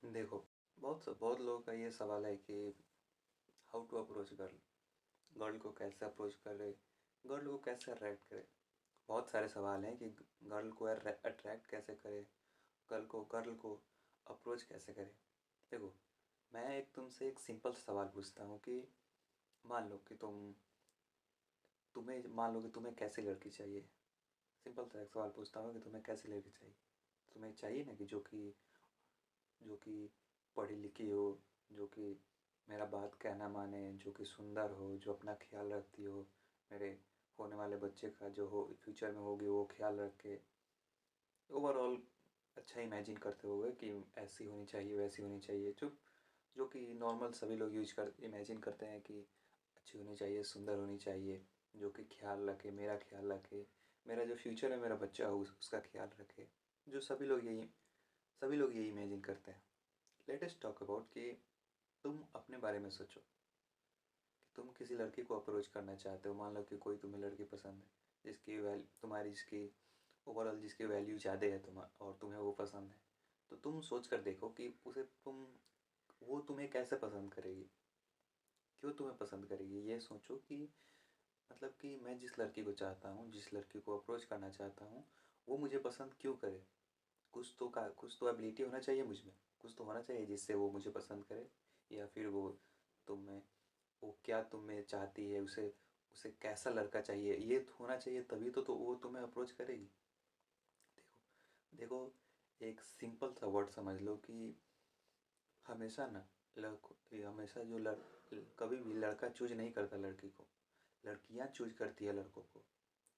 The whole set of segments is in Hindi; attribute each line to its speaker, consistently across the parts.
Speaker 1: देखो, बहुत लोगों का ये सवाल है कि how to approach girl. Girl को कैसे अप्रोच करे, गर्ल को कैसे अट्रैक्ट करे। बहुत सारे सवाल हैं कि गर्ल को अट्रैक्ट कैसे करे, गर्ल को अप्रोच कैसे करे। देखो, मैं एक तुमसे एक सिंपल सवाल पूछता हूँ कि मान लो कि तुम्हें कैसी लड़की चाहिए। सिंपल सा एक सवाल पूछता हूँ कि तुम्हें कैसी लड़की चाहिए। तुम्हें चाहिए ना कि जो कि पढ़ी लिखी हो, जो कि मेरा बात कहना माने, जो कि सुंदर हो, जो अपना ख्याल रखती हो, मेरे होने वाले बच्चे का जो हो फ्यूचर में होगी वो ख्याल रखे। ओवरऑल अच्छा इमेजिन करते होगे कि ऐसी होनी चाहिए, वैसी होनी चाहिए, जो कि नॉर्मल सभी लोग इमेजिन करते हैं कि अच्छी होनी चाहिए, सुंदर होनी चाहिए, जो कि ख्याल रखे, मेरा ख्याल रखे, मेरा जो फ्यूचर में मेरा बच्चा हो उसका ख्याल रखे। जो सभी लोग यही इमेजिन करते हैं। लेट अस टॉक अबाउट कि तुम अपने बारे में सोचो कि तुम किसी लड़की को अप्रोच करना चाहते हो। मान लो कि कोई तुम्हें लड़की पसंद है, जिसकी ओवरऑल जिसकी वैल्यू ज़्यादा है और तुम्हें वो पसंद है। तो तुम सोच कर देखो कि वो तुम्हें कैसे पसंद करेगी, क्यों तुम्हें पसंद करेगी। ये सोचो कि मतलब कि मैं जिस लड़की को चाहता हूँ, जिस लड़की को अप्रोच करना चाहता हूँ, वो मुझे पसंद क्यों करे। कुछ तो एबिलिटी होना चाहिए मुझ में, कुछ तो होना चाहिए जिससे वो मुझे पसंद करे। या फिर तुम्हें वो क्या तुम्हें चाहती है, उसे उसे कैसा लड़का चाहिए, ये तो होना चाहिए, तभी तो वो तुम्हें अप्रोच करेगी। देखो देखो, एक सिंपल सा वर्ड समझ लो कि हमेशा ना लड़को ये हमेशा कभी भी लड़का चूज नहीं करता लड़की को, लड़कियां चूज करती है लड़कों को।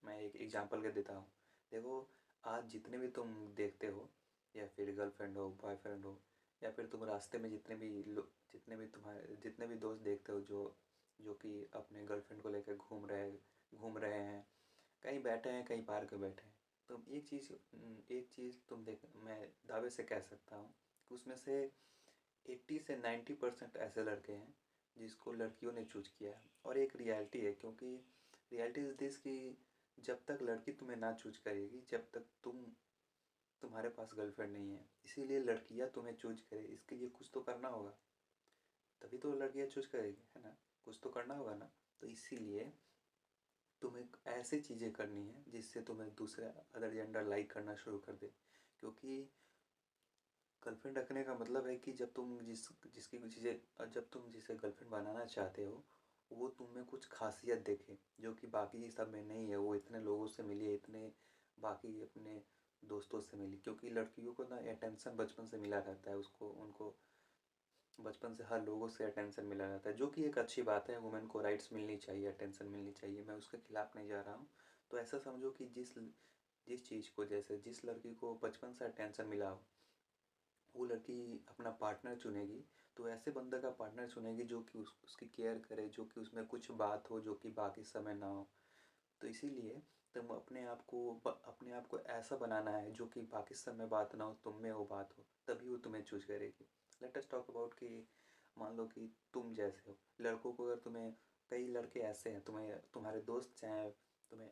Speaker 1: मैं एक एग्जांपल के देता हूँ। देखो, आज जितने भी तुम देखते हो, या फिर गर्लफ्रेंड हो, बॉयफ्रेंड हो, या फिर तुम रास्ते में जितने भी दोस्त देखते हो जो जो कि अपने गर्लफ्रेंड को लेकर घूम रहे हैं, कहीं बैठे हैं, कहीं पार्क में बैठे हैं। तो एक चीज़ मैं दावे से कह सकता हूँ कि उसमें से 80 से 90% ऐसे लड़के हैं जिसको लड़कियों ने चूज किया है। और एक रियलिटी है, क्योंकि रियलिटी इज़ दिस कि जब तक लड़की तुम्हें ना चूज करेगी, जब तक तुम्हारे पास गर्लफ्रेंड नहीं है, इसीलिए लड़कियां तुम्हें चूज करे, इसके लिए कुछ तो करना होगा, तभी तो लड़कियां चूज करेगी, है ना। कुछ तो करना होगा ना। तो इसीलिए तुम्हें ऐसी चीज़ें करनी है जिससे तुम्हें दूसरे अदर जेंडर लाइक करना शुरू कर दे। क्योंकि गर्लफ्रेंड रखने का मतलब है कि जब तुम जिसे गर्लफ्रेंड बनाना चाहते हो, वो तुम में कुछ खासियत देखे जो कि बाकी सब में नहीं है। वो इतने लोगों से मिली है, इतने बाकी अपने दोस्तों से मिली, क्योंकि लड़कियों को ना अटेंशन बचपन से मिला रहता है। उसको उनको बचपन से हर लोगों से अटेंशन मिला रहता है, जो कि एक अच्छी बात है। वुमेन को राइट्स मिलनी चाहिए, अटेंशन मिलनी चाहिए, मैं उसके खिलाफ नहीं जा रहा हूँ। तो ऐसा समझो कि जिस चीज़ को, जैसे जिस लड़की को बचपन से अटेंशन मिला हो, वो लड़की अपना पार्टनर चुनेगी तो ऐसे बंदे का पार्टनर चुनेगी जो कि उसकी केयर करे, जो कि उसमें कुछ बात हो जो कि बाकी समय ना हो। तो इसीलिए तुम अपने आप को ऐसा बनाना है जो कि बाकी समय बात ना हो, तुम में वो बात हो, तभी वो तुम्हें चूज करेगी। लेट अस टॉक अबाउट कि मान लो कि तुम जैसे हो लड़कों को, अगर तुम्हें कई लड़के ऐसे हैं, तुम्हारे दोस्त चाहे, तुम्हें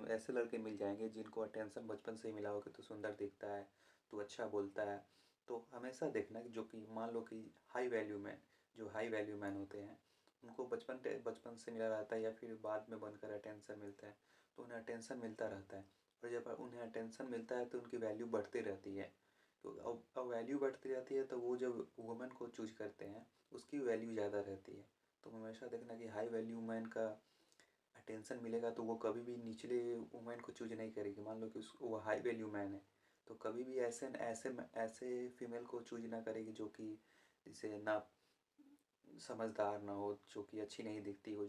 Speaker 1: ऐसे लड़के मिल जाएंगे जिनको अटेंशन बचपन से ही मिला हो कि तू सुंदर दिखता है, तू अच्छा बोलता है। तो हमेशा देखना कि जो कि मान लो कि हाई वैल्यू मैन होते हैं, उनको बचपन से मिला रहता है या फिर बाद में बनकर अटेंशन मिलता है। तो उन्हें अटेंशन मिलता रहता है, और जब उन्हें अटेंशन मिलता है तो उनकी वैल्यू बढ़ती रहती है। तो अब वैल्यू बढ़ती रहती है तो वो जब वुमेन को चूज करते हैं उसकी वैल्यू ज़्यादा रहती है। तो हमेशा देखना कि हाई वैल्यू मैन का अटेंशन मिलेगा तो वो कभी भी निचले वुमेन को चूज नहीं करेगी। मान लो कि वो हाई वैल्यू मैन है, तो कभी भी ऐसे ऐसे ऐसे फीमेल को चूज ना करेगी जो कि जिसे ना समझदार ना हो, जो कि अच्छी नहीं दिखती हो,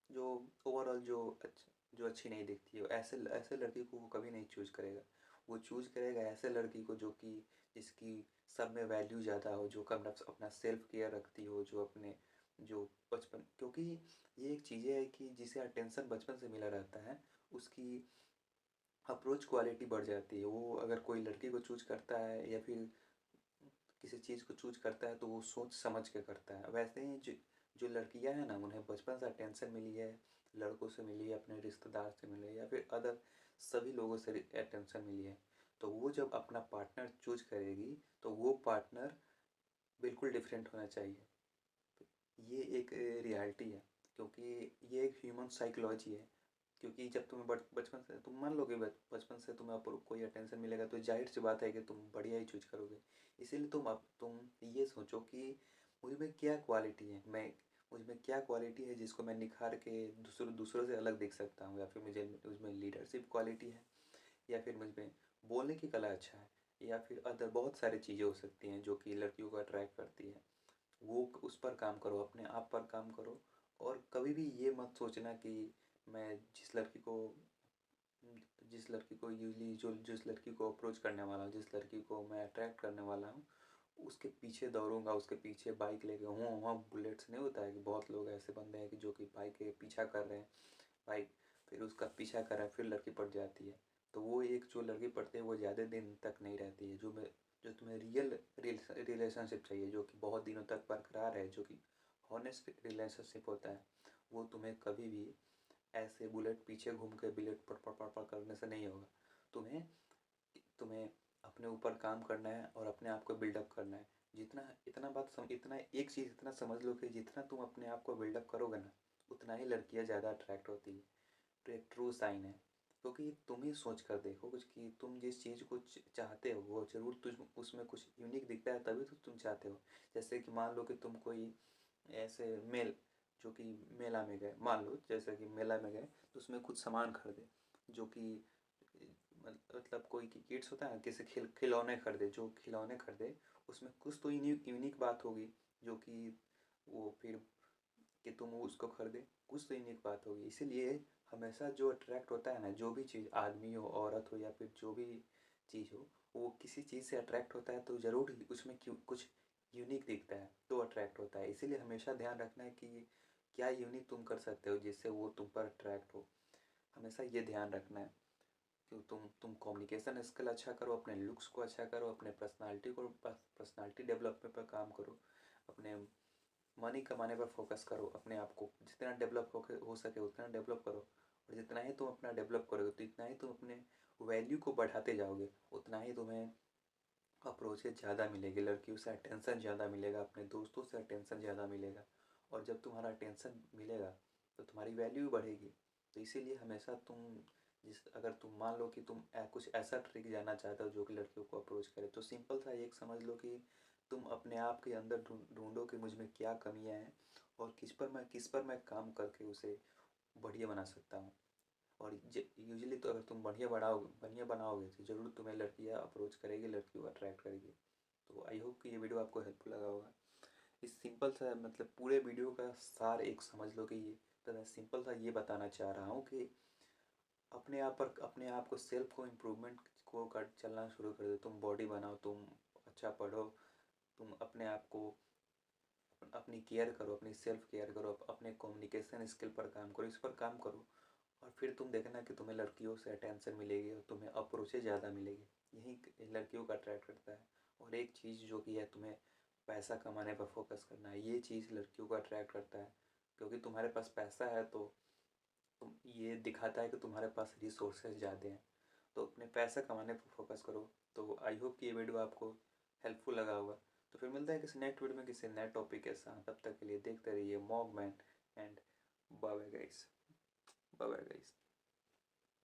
Speaker 1: जो ओवरऑल जो अच्छी नहीं दिखती हो, ऐसे ऐसे लड़की को वो कभी नहीं चूज करेगा। वो चूज करेगा ऐसे लड़की को जो कि जिसकी सब में वैल्यू ज़्यादा हो, जो कम अपना सेल्फ केयर रखती हो, जो बचपन, क्योंकि ये एक चीज़ें है कि जिसे अटेंशन बचपन से मिला रहता है, उसकी अप्रोच क्वालिटी बढ़ जाती है। वो अगर कोई लड़की को चूज करता है या फिर किसी चीज़ को चूज करता है तो वो सोच समझ के करता है। वैसे ही जो लड़कियां हैं ना, उन्हें बचपन से अटेंशन मिली है, लड़कों से मिली है, अपने रिश्तेदार से मिली है, या फिर अदर सभी लोगों से अटेंशन मिली है। तो वो जब अपना पार्टनर चूज़ करेगी तो वो पार्टनर बिल्कुल डिफरेंट होना चाहिए। ये एक रियलिटी है, क्योंकि ये एक ह्यूमन साइकोलॉजी है। क्योंकि जब तुम्हें बचपन से तुम मान लो कि बचपन से तुम्हें कोई अटेंशन मिलेगा तो जाहिर सी बात है कि तुम बढ़िया ही चूज करोगे। इसीलिए तुम ये सोचो कि मुझ में क्या क्वालिटी है, मैं मुझ में क्या क्वालिटी है जिसको मैं निखार के दूसरों दूसरों से अलग दिख सकता हूँ, या फिर मुझे उसमें लीडरशिप क्वालिटी है, या फिर मुझ में बोलने की कला अच्छा है, या फिर अदर बहुत सारी चीज़ें हो सकती हैं जो कि लड़कियों को अट्रैक्ट करती है। वो उस पर काम करो, अपने आप पर काम करो। और कभी भी ये मत सोचना कि मैं जिस लड़की को यूजली जो जिस लड़की को अप्रोच करने वाला हूँ, जिस लड़की को मैं अट्रैक्ट करने वाला हूँ, उसके पीछे दौड़ूंगा, उसके पीछे बाइक लेके हुआ वहाँ बुलेट्स नहीं होता है कि बहुत लोग ऐसे बंदे हैं कि जो कि बाइक के पीछा कर रहे हैं, बाइक फिर उसका पीछा कर रहा है, फिर लड़की पट जाती है। तो वो एक जो लड़की पटती है वो ज़्यादा दिन तक नहीं रहती है। जो तुम्हें रियल रिलेशनशिप चाहिए, जो कि बहुत दिनों तक बरकरार है, जो कि हॉनेस्ट रिलेशनशिप होता है, वो तुम्हें कभी भी ऐसे बुलेट पीछे घूम के बुलेट पड़ पड़ पड़ पड़ करने से नहीं होगा। तुम्हें तुम्हें अपने ऊपर काम करना है और अपने आप को बिल्डअप करना है। इतना एक चीज़ इतना समझ लो कि जितना तुम अपने आप को बिल्डअप करोगे ना, उतना ही लड़कियां ज़्यादा अट्रैक्ट होती है। तो एक ट्रू साइन है। क्योंकि तुम ही सोच कर देखो कुछ कि तुम जिस चीज़ को चाहते हो वो ज़रूर तुझ उसमें कुछ यूनिक दिखता है, तभी तो तुम चाहते हो। जैसे कि मान लो कि तुम कोई ऐसे मेल जो कि मेला में गए, मान लो जैसे कि मेला में गए तो उसमें कुछ सामान खरीदे जो कि मतलब कोई किड्स होता है, किसी खिलौने खरीदे, जो खिलौने खरीदे उसमें कुछ तो यूनिक यूनिक बात होगी, जो कि वो फिर कि तुम उसको खरीदे, कुछ तो यूनिक बात होगी। इसीलिए हमेशा जो अट्रैक्ट होता है ना, जो भी चीज़, आदमी हो, औरत हो, या फिर जो भी चीज़ हो, वो किसी चीज़ से अट्रैक्ट होता है तो ज़रूर ही उसमें क्यों कुछ यूनिक दिखता है तो अट्रैक्ट होता है। इसीलिए हमेशा ध्यान रखना है कि क्या यूनिक तुम कर सकते हो जिससे वो तुम पर अट्रैक्ट हो। हमेशा ये ध्यान रखना है कि तुम कम्युनिकेशन स्किल अच्छा करो, अपने लुक्स को अच्छा करो, अपने पर्सनालिटी डेवलपमेंट पर काम करो, अपने मनी कमाने पर फोकस करो, अपने आप को जितना डेवलप हो सके उतना डेवलप करो। और जितना ही तुम अपना डेवलप करोगे तो इतना ही तुम अपने वैल्यू को बढ़ाते जाओगे, उतना ही तुम्हें अप्रोचेज ज़्यादा मिलेगी, लड़कियों से अटेंशन ज़्यादा मिलेगा, अपने दोस्तों से अटेंशन ज़्यादा मिलेगा। और जब तुम्हारा अटेंशन मिलेगा तो तुम्हारी वैल्यू भी बढ़ेगी। तो इसीलिए हमेशा अगर तुम मान लो कि तुम कुछ ऐसा ट्रिक जानना चाहते हो जो कि लड़कियों को अप्रोच करे, तो सिंपल सा एक समझ लो कि तुम अपने आप के अंदर ढूंढो कि मुझ में क्या कमियां हैं और किस पर मैं काम करके उसे बढ़िया बना सकता हूँ। और यूजुअली तो अगर तुम बढ़िया बनाओगे तो ज़रूर तुम्हें लड़कियाँ अप्रोच करेगी, लड़कियों को अट्रैक्ट करेगी। तो आई होप कि ये वीडियो आपको हेल्पफुल लगा होगा। इस सिंपल सा मतलब पूरे वीडियो का सार एक समझ लो कि ये तो मैं सिंपल सा ये बताना चाह रहा हूँ कि अपने आप को सेल्फ को इम्प्रूवमेंट को कर चलना शुरू कर दो। तुम बॉडी बनाओ, तुम अच्छा पढ़ो, तुम अपने आप को अपनी केयर करो, अपनी सेल्फ केयर करो, अपने कम्युनिकेशन स्किल पर काम करो, इस पर काम करो। और फिर तुम देखना कि तुम्हें लड़कियों से अटेंशन मिलेगी और तुम्हें अप्रोचेज ज़्यादा मिलेगी। यही लड़कियों का अट्रैक्ट करता है। और एक चीज़ जो कि है, तुम्हें पैसा कमाने पर फोकस करना है, ये चीज़ लड़कियों को अट्रैक्ट करता है। क्योंकि तुम्हारे पास पैसा है तो ये दिखाता है कि तुम्हारे पास रिसोर्सेज ज़्यादा हैं। तो अपने पैसा कमाने पर फोकस करो। तो आई होप कि ये वीडियो आपको हेल्पफुल लगा होगा। तो फिर मिलता है किसी नेक्स्ट वीडियो में किसी नए टॉपिक के साथ। तब तक के लिए देखते रहिए Mogman and bye bye guys. Bye bye guys.